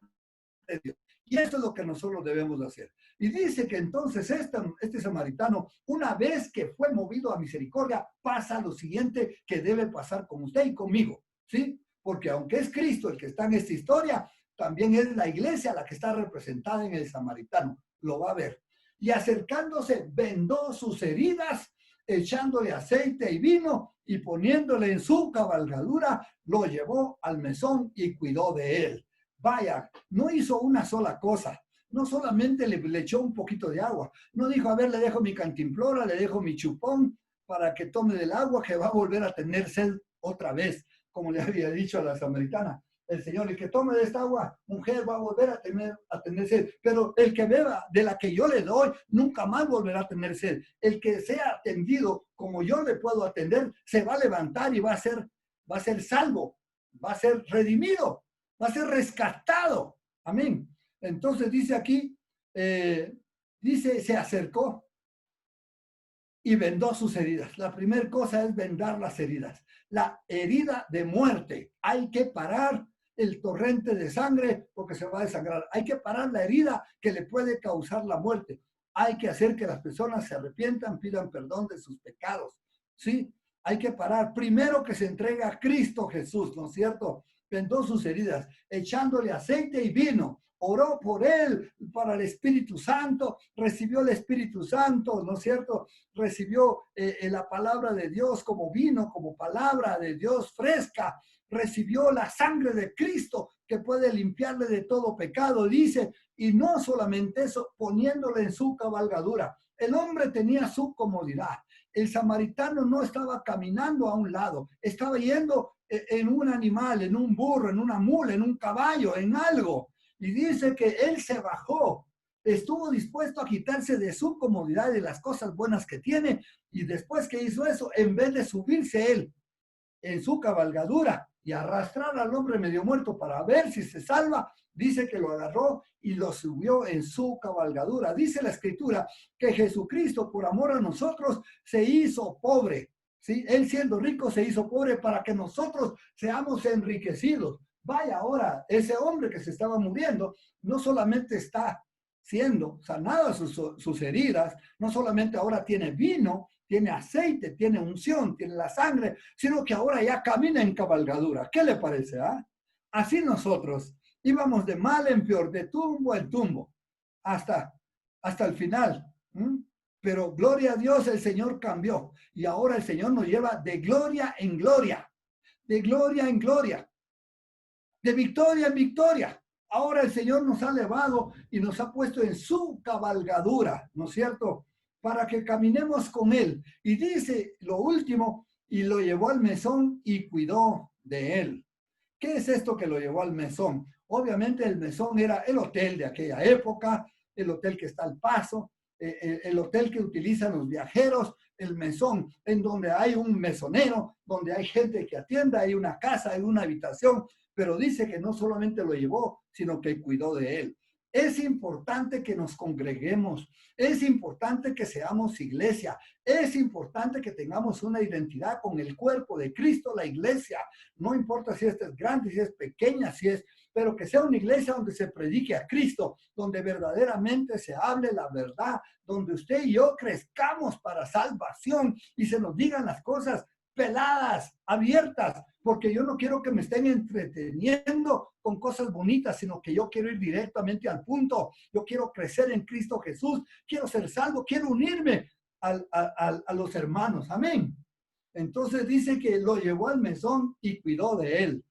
de Dios. Y eso es lo que nosotros debemos hacer. Y dice que entonces este samaritano, una vez que fue movido a misericordia, pasa lo siguiente que debe pasar con usted y conmigo, ¿sí? Porque aunque es Cristo el que está en esta historia, también es la iglesia la que está representada en el samaritano. Lo va a ver. Y acercándose, vendó sus heridas, echándole aceite y vino y poniéndole en su cabalgadura, lo llevó al mesón y cuidó de él. Vaya, no hizo una sola cosa. No solamente le echó un poquito de agua. No dijo, a ver, le dejo mi cantimplora, le dejo mi chupón para que tome del agua que va a volver a tener sed otra vez, como le había dicho a la samaritana. El Señor, el que tome de esta agua, mujer, va a volver a tener sed. Pero el que beba de la que yo le doy, nunca más volverá a tener sed. El que sea atendido como yo le puedo atender, se va a levantar y va a ser salvo, va a ser redimido, va a ser rescatado. Amén. Entonces dice aquí, dice, se acercó y vendó sus heridas. La primera cosa es vendar las heridas. La herida de muerte. Hay que parar el torrente de sangre porque se va a desangrar. Hay que parar la herida que le puede causar la muerte. Hay que hacer que las personas se arrepientan, pidan perdón de sus pecados. ¿Sí? Hay que parar. Primero que se entrega a Cristo Jesús, ¿no es cierto? Vendó sus heridas, echándole aceite y vino. Oró por él para el Espíritu Santo, recibió el Espíritu Santo, ¿no es cierto? Recibió la palabra de Dios como vino, como palabra de Dios fresca. Recibió la sangre de Cristo que puede limpiarle de todo pecado, dice, y no solamente eso, poniéndole en su cabalgadura. El hombre tenía su comodidad. El samaritano no estaba caminando a un lado, estaba yendo en un animal, en un burro, en una mula, en un caballo, en algo. Y dice que él se bajó, estuvo dispuesto a quitarse de su comodidad y de las cosas buenas que tiene. Y después que hizo eso, en vez de subirse él en su cabalgadura y arrastrar al hombre medio muerto para ver si se salva, dice que lo agarró y lo subió en su cabalgadura. Dice la Escritura que Jesucristo, por amor a nosotros, se hizo pobre. ¿Sí? Él siendo rico se hizo pobre para que nosotros seamos enriquecidos. Vaya, ahora, ese hombre que se estaba muriendo no solamente está siendo sanadas sus heridas, no solamente ahora tiene vino tiene aceite, tiene unción, tiene la sangre, sino que ahora ya camina en cabalgadura. ¿Qué le parece? Así nosotros íbamos de mal en peor, de tumbo en tumbo, hasta el final. Pero gloria a Dios, el Señor cambió. Y ahora el Señor nos lleva de gloria en gloria, de gloria en gloria, de victoria en victoria. Ahora el Señor nos ha elevado y nos ha puesto en su cabalgadura, ¿no es cierto? Para que caminemos con Él. Y dice lo último, y lo llevó al mesón y cuidó de él. ¿Qué es esto que lo llevó al mesón? Obviamente el mesón era el hotel de aquella época, el hotel que está al paso, el hotel que utilizan los viajeros, el mesón, en donde hay un mesonero, donde hay gente que atienda, hay una casa, hay una habitación, pero dice que no solamente lo llevó, sino que cuidó de él. Es importante que nos congreguemos, es importante que seamos iglesia, es importante que tengamos una identidad con el cuerpo de Cristo, la iglesia. No importa si esta es grande, si es pequeña, pero que sea una iglesia donde se predique a Cristo, donde verdaderamente se hable la verdad, donde usted y yo crezcamos para salvación y se nos digan las cosas peladas, abiertas, porque yo no quiero que me estén entreteniendo con cosas bonitas, sino que yo quiero ir directamente al punto. Yo quiero crecer en Cristo Jesús, quiero ser salvo, quiero unirme a los hermanos. Amén. Entonces dice que lo llevó al mesón y cuidó de él.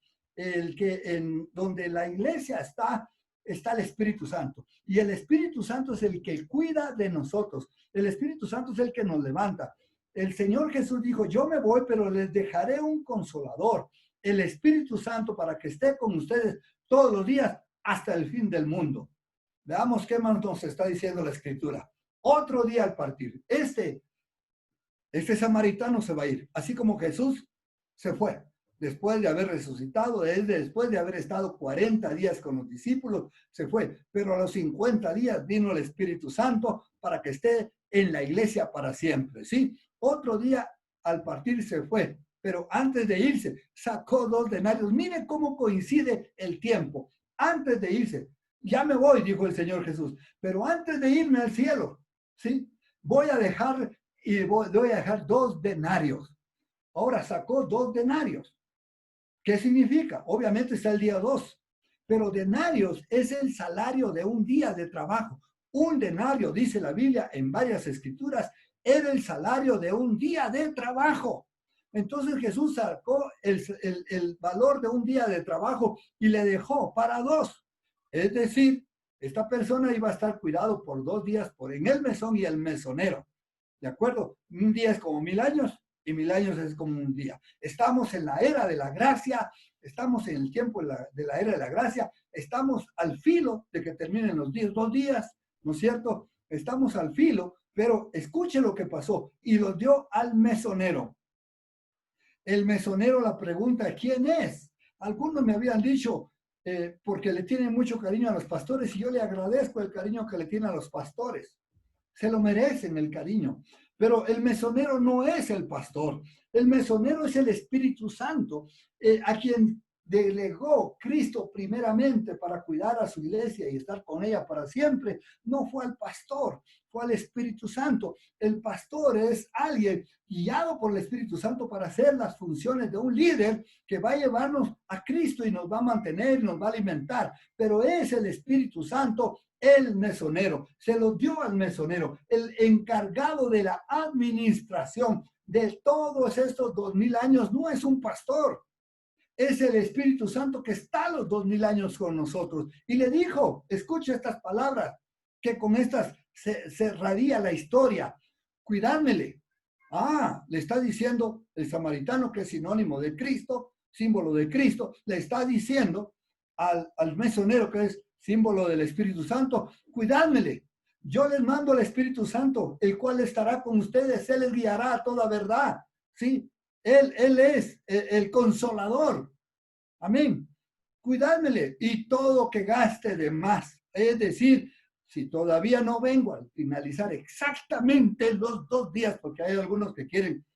Donde la iglesia está el Espíritu Santo. Y el Espíritu Santo es el que cuida de nosotros. El Espíritu Santo es el que nos levanta. El Señor Jesús dijo, yo me voy, pero les dejaré un consolador, el Espíritu Santo, para que esté con ustedes todos los días hasta el fin del mundo. Veamos qué más nos está diciendo la Escritura. Otro día al partir, este samaritano se va a ir, así como Jesús se fue, después de haber resucitado, después de haber estado 40 días con los discípulos, se fue, pero a los 50 días vino el Espíritu Santo para que esté en la iglesia para siempre, ¿sí? Otro día al partir se fue, pero antes de irse sacó 2 denarios. Mire cómo coincide el tiempo. Antes de irse, ya me voy, dijo el Señor Jesús, pero antes de irme al cielo, ¿sí? Voy a dejar 2 denarios. Ahora sacó 2 denarios. ¿Qué significa? Obviamente está el día 2, pero denarios es el salario de un día de trabajo. Un denario, dice la Biblia en varias escrituras, era el salario de un día de trabajo. Entonces Jesús sacó el valor de un día de trabajo y le dejó para 2. Es decir, esta persona iba a estar cuidado por 2 días en el mesón y el mesonero. ¿De acuerdo? Un día es como 1000 años y 1000 años es como un día. Estamos en la era de la gracia, estamos en el tiempo de la era de la gracia, estamos al filo de que terminen los 2 días, ¿no es cierto? Estamos al filo, pero escuche lo que pasó y lo dio al mesonero. El mesonero, la pregunta, ¿quién es? Algunos me habían dicho, porque le tienen mucho cariño a los pastores y yo le agradezco el cariño que le tienen a los pastores. Se lo merecen el cariño. Pero el mesonero no es el pastor. El mesonero es el Espíritu Santo, a quien delegó Cristo primeramente para cuidar a su iglesia y estar con ella para siempre. No fue al pastor, fue al Espíritu Santo. El pastor es alguien guiado por el Espíritu Santo para hacer las funciones de un líder que va a llevarnos a Cristo y nos va a mantener, nos va a alimentar. Pero es el Espíritu Santo el mesonero, se lo dio al mesonero, el encargado de la administración de todos estos 2000 años. No es un pastor, es el Espíritu Santo que está los 2000 años con nosotros. Y le dijo, escuche estas palabras, que con estas se cerraría la historia. Cuidádmele. Le está diciendo el samaritano, que es sinónimo de Cristo, símbolo de Cristo, le está diciendo al mesonero, que es símbolo del Espíritu Santo, cuidádmele. Yo les mando al Espíritu Santo, el cual estará con ustedes, Él les guiará a toda verdad. ¿Sí? Él es el consolador. Amén. Cuidádmele y todo que gaste de más. Es decir, si todavía no vengo al finalizar exactamente los 2 días, porque hay algunos que quieren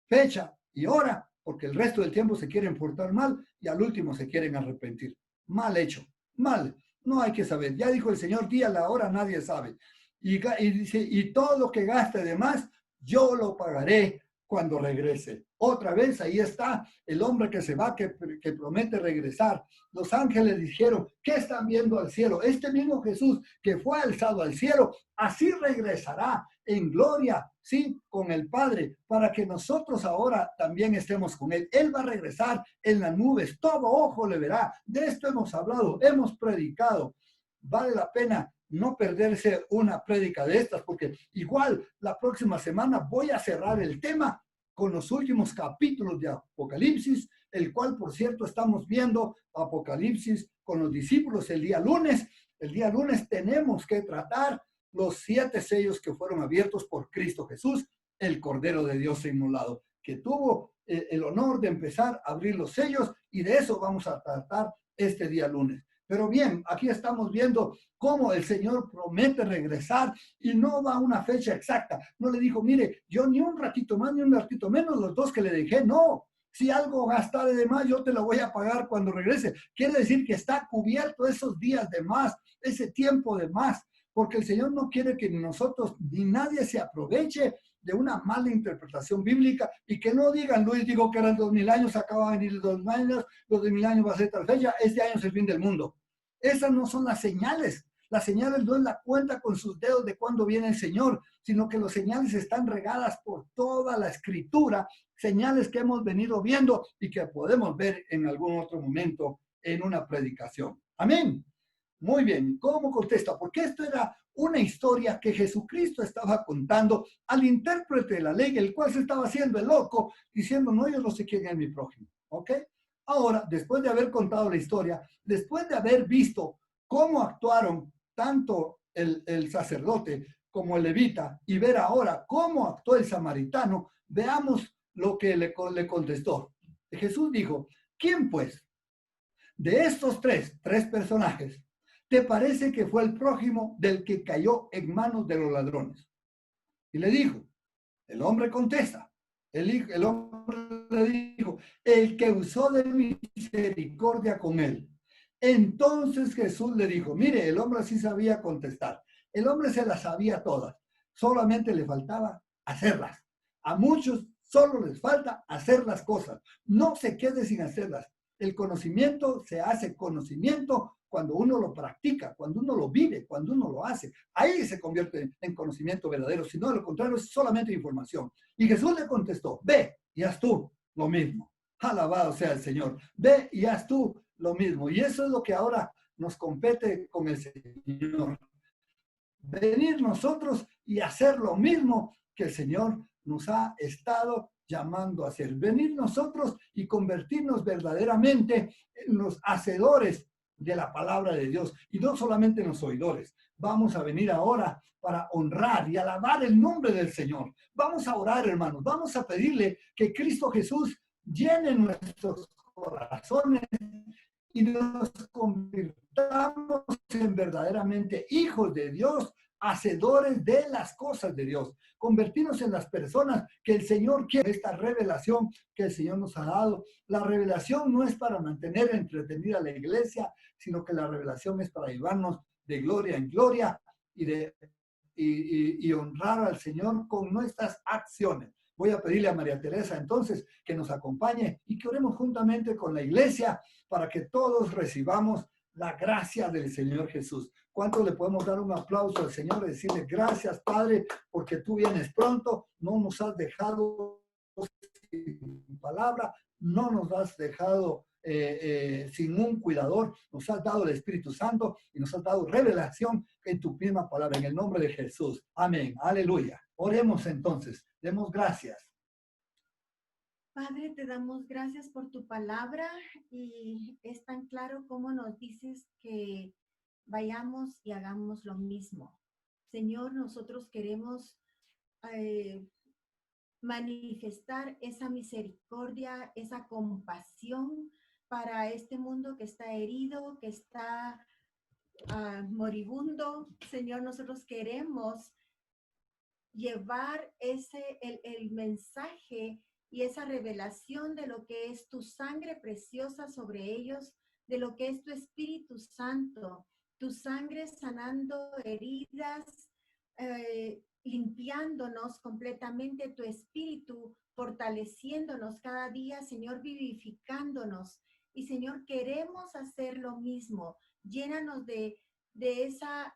fecha y hora, porque el resto del tiempo se quieren portar mal y al último se quieren arrepentir. Mal hecho, mal. No hay que saber. Ya dijo el Señor, día, la hora, nadie sabe. Y dice, y todo lo que gaste de más, yo lo pagaré cuando regrese. Otra vez, ahí está el hombre que se va, que promete regresar. Los ángeles dijeron, ¿qué están viendo al cielo? Este mismo Jesús que fue alzado al cielo, así regresará en gloria, sí, con el Padre, para que nosotros ahora también estemos con Él. Él va a regresar en las nubes, todo ojo le verá. De esto hemos hablado, hemos predicado. Vale la pena no perderse una prédica de estas, porque igual la próxima semana voy a cerrar el tema con los últimos capítulos de Apocalipsis, el cual, por cierto, estamos viendo Apocalipsis con los discípulos el día lunes. El día lunes tenemos que tratar los 7 sellos que fueron abiertos por Cristo Jesús, el Cordero de Dios inmolado, que tuvo el honor de empezar a abrir los sellos, y de eso vamos a tratar este día lunes. Pero bien, aquí estamos viendo cómo el Señor promete regresar y no va a una fecha exacta. No le dijo, mire, yo ni un ratito más ni un ratito menos, los 2 que le dejé, no. Si algo gastaré de más, yo te lo voy a pagar cuando regrese. Quiere decir que está cubierto esos días de más, ese tiempo de más, porque el Señor no quiere que nosotros ni nadie se aproveche de una mala interpretación bíblica y que no digan, Luis dijo que eran 2000 años, acaba de venir 2000 años, los de 1000 años va a ser tal fecha, este año es el fin del mundo. Esas no son las señales. Las señales no es la cuenta con sus dedos de cuándo viene el Señor, sino que las señales están regadas por toda la Escritura, señales que hemos venido viendo y que podemos ver en algún otro momento en una predicación. Amén. Muy bien, ¿cómo contesta? Porque esto era una historia que Jesucristo estaba contando al intérprete de la ley, el cual se estaba haciendo el loco, diciendo, no, yo no sé quién es mi prójimo, ¿ok? Ahora, después de haber contado la historia, después de haber visto cómo actuaron tanto el sacerdote como el levita y ver ahora cómo actuó el samaritano, veamos lo que le contestó. Jesús dijo, ¿quién pues de estos tres personajes te parece que fue el prójimo del que cayó en manos de los ladrones? Y le dijo, el hombre contesta, el hombre le dijo, el que usó de misericordia con él. Entonces Jesús le dijo, mire, el hombre sí sabía contestar, el hombre se las sabía todas, solamente le faltaba hacerlas. A muchos solo les falta hacer las cosas, no se quede sin hacerlas. El conocimiento se hace conocimiento cuando uno lo practica, cuando uno lo vive, cuando uno lo hace. Ahí se convierte en conocimiento verdadero, si no, de lo contrario es solamente información. Y Jesús le contestó, ve y haz tú lo mismo. Alabado sea el Señor. Ve y haz tú lo mismo. Y eso es lo que ahora nos compete con el Señor. Venir nosotros y hacer lo mismo que el Señor nos ha estado llamando a hacer. Venir nosotros y convertirnos verdaderamente en los hacedores de la palabra de Dios y no solamente en los oidores. Vamos a venir ahora para honrar y alabar el nombre del Señor. Vamos a orar, hermanos. Vamos a pedirle que Cristo Jesús llene nuestros corazones y nos convirtamos en verdaderamente hijos de Dios, hacedores de las cosas de Dios, convertirnos en las personas que el Señor quiere. Esta revelación que el Señor nos ha dado, la revelación no es para mantener entretenida a la iglesia, sino que la revelación es para llevarnos de gloria en gloria y honrar al Señor con nuestras acciones. Voy a pedirle a María Teresa entonces que nos acompañe y que oremos juntamente con la iglesia para que todos recibamos la gracia del Señor Jesús. ¿Cuánto le podemos dar un aplauso al Señor y decirle gracias, Padre, porque tú vienes pronto, no nos has dejado sin palabra, no nos has dejado sin un cuidador, nos has dado el Espíritu Santo y nos has dado revelación en tu misma palabra, en el nombre de Jesús. Amén, aleluya. Oremos entonces, demos gracias. Padre, te damos gracias por tu palabra y es tan claro como nos dices que vayamos y hagamos lo mismo. Señor, nosotros queremos manifestar esa misericordia, esa compasión para este mundo que está herido, que está moribundo. Señor, nosotros queremos llevar el mensaje y esa revelación de lo que es tu sangre preciosa sobre ellos, de lo que es tu Espíritu Santo, tu sangre sanando heridas, limpiándonos completamente tu espíritu, fortaleciéndonos cada día, Señor, vivificándonos. Y Señor, queremos hacer lo mismo. Llénanos de esa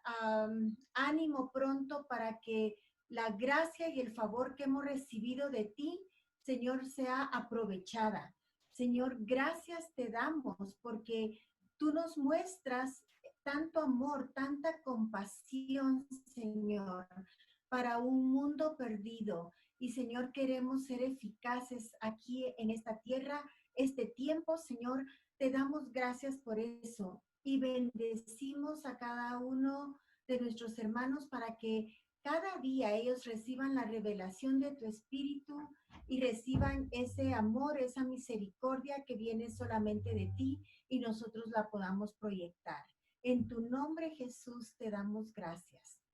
ánimo pronto para que la gracia y el favor que hemos recibido de ti, Señor, sea aprovechada. Señor, gracias te damos porque tú nos muestras tanto amor, tanta compasión, Señor, para un mundo perdido. Y Señor, queremos ser eficaces aquí en esta tierra, este tiempo, Señor, te damos gracias por eso y bendecimos a cada uno de nuestros hermanos para que cada día ellos reciban la revelación de tu espíritu y reciban ese amor, esa misericordia que viene solamente de ti y nosotros la podamos proyectar. En tu nombre, Jesús, te damos gracias.